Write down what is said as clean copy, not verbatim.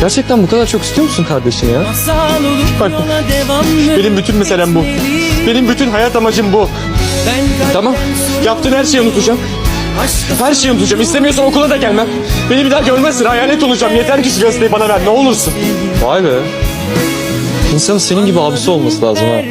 Gerçekten bu kadar çok istiyor musun kardeşini ya? Bak, benim bütün meselem bu. Benim bütün hayat amacım bu. Tamam, yaptığın her şeyi unutacağım. Her şeyi unutacağım. İstemiyorsan okula da gelmem. Beni bir daha görmezsin, hayalet olacağım. Yeter ki şu gösteği bana ver, ne olursun. Vay be. İnsanın senin gibi abisi olması lazım ha.